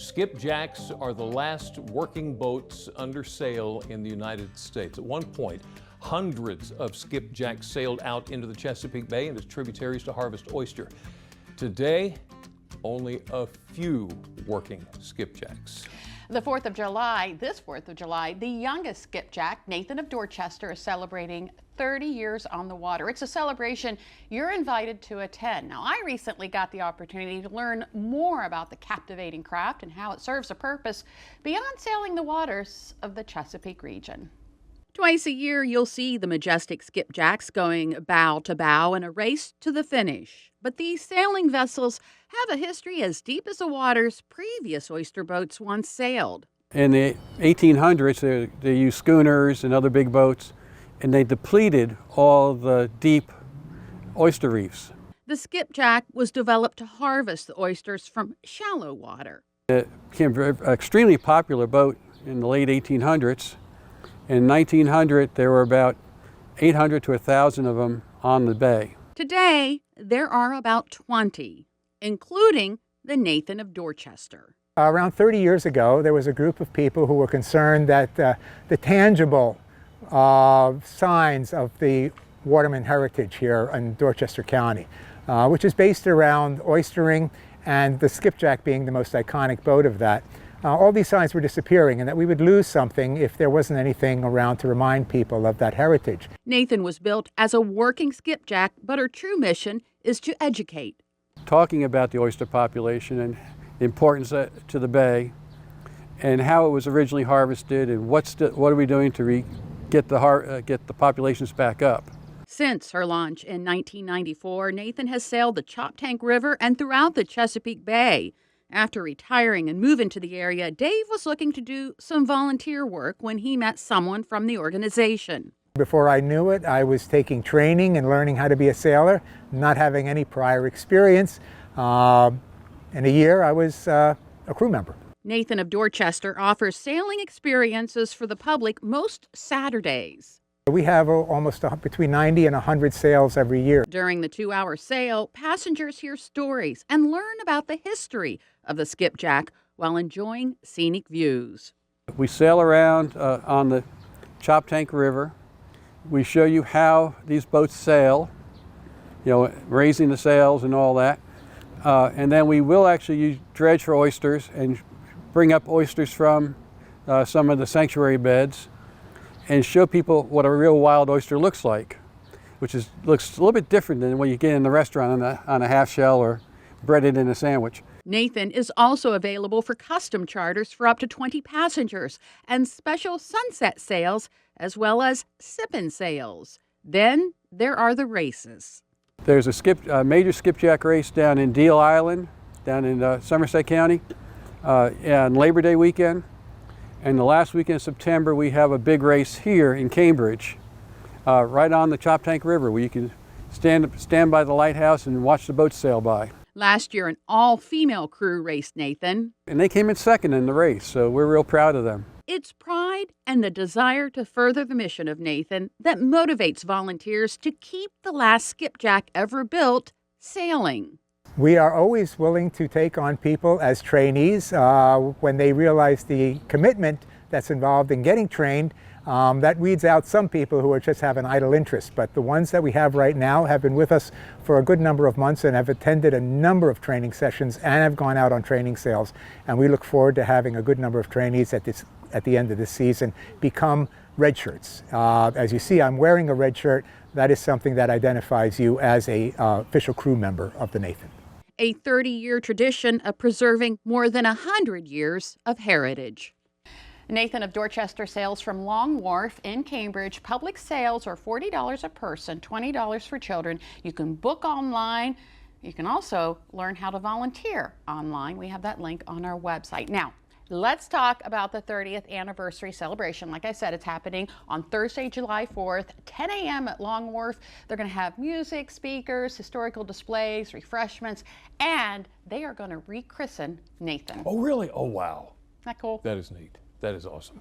Skipjacks are the last working boats under sail in the United States. At one point, hundreds of skipjacks sailed out into the Chesapeake Bay and its tributaries to harvest oyster. Today, only a few working skipjacks. The 4th of July, this 4th of July, the youngest skipjack, Nathan of Dorchester, is celebrating 30 years on the water. It's a celebration you're invited to attend. Now, I recently got the opportunity to learn more about the captivating craft and how it serves a purpose beyond sailing the waters of the Chesapeake region. Twice a year, you'll see the majestic skipjacks going bow to bow in a race to the finish. But these sailing vessels have a history as deep as the waters previous oyster boats once sailed. In the 1800s, they used schooners and other big boats, and they depleted all the deep oyster reefs. The skipjack was developed to harvest the oysters from shallow water. It became an extremely popular boat in the late 1800s. In 1900, there were about 800 to 1,000 of them on the bay. Today, there are about 20, including the Nathan of Dorchester. Around 30 years ago, there was a group of people who were concerned that the tangible signs of the waterman heritage here in Dorchester County, which is based around oystering and the skipjack being the most iconic boat of that. All these signs were disappearing, and that we would lose something if there wasn't anything around to remind people of that heritage. Nathan was built as a working skipjack, but her true mission is to educate. Talking about the oyster population and the importance to the bay and how it was originally harvested and what are we doing to get the populations back up. Since her launch in 1994, Nathan has sailed the Choptank River and throughout the Chesapeake Bay. After retiring and moving to the area, Dave was looking to do some volunteer work when he met someone from the organization. Before I knew it, I was taking training and learning how to be a sailor, not having any prior experience. In a year, I was a crew member. Nathan of Dorchester offers sailing experiences for the public most Saturdays. We have almost between 90 and 100 sails every year. During the 2-hour sail, passengers hear stories and learn about the history of the skipjack while enjoying scenic views. We sail around on the Choptank River. We show you how these boats sail, raising the sails and all that. And then we will actually use dredge for oysters and bring up oysters from some of the sanctuary beds and show people what a real wild oyster looks like, which looks a little bit different than what you get in the restaurant on a half shell or breaded in a sandwich. Nathan is also available for custom charters for up to 20 passengers and special sunset sails as well as sip-in sails. Then there are the races. There's a major skipjack race down in Deal Island, down in Somerset County, on Labor Day weekend. And the last weekend of September, we have a big race here in Cambridge, right on the Choptank River, where you can stand by the lighthouse and watch the boats sail by. Last year, an all-female crew raced Nathan. And they came in second in the race, so we're real proud of them. It's pride and the desire to further the mission of Nathan that motivates volunteers to keep the last skipjack ever built sailing. We are always willing to take on people as trainees when they realize the commitment that's involved in getting trained. That weeds out some people who just have an idle interest, but the ones that we have right now have been with us for a good number of months and have attended a number of training sessions and have gone out on training sails. And we look forward to having a good number of trainees at the end of this season become red shirts. As you see, I'm wearing a red shirt. That is something that identifies you as a official crew member of the Nathan. A 30-year tradition of preserving more than 100 years of heritage. Nathan of Dorchester sails from Long Wharf in Cambridge. Public sales are $40 a person, $20 for children. You can book online. You can also learn how to volunteer online. We have that link on our website. Now, let's talk about the 30th anniversary celebration. Like I said, it's happening on Thursday, July 4th, 10 a.m. at Long Wharf. They're going to have music, speakers, historical displays, refreshments, and they are going to rechristen Nathan. Oh, really? Oh, wow. Isn't that cool? That is neat. That is awesome.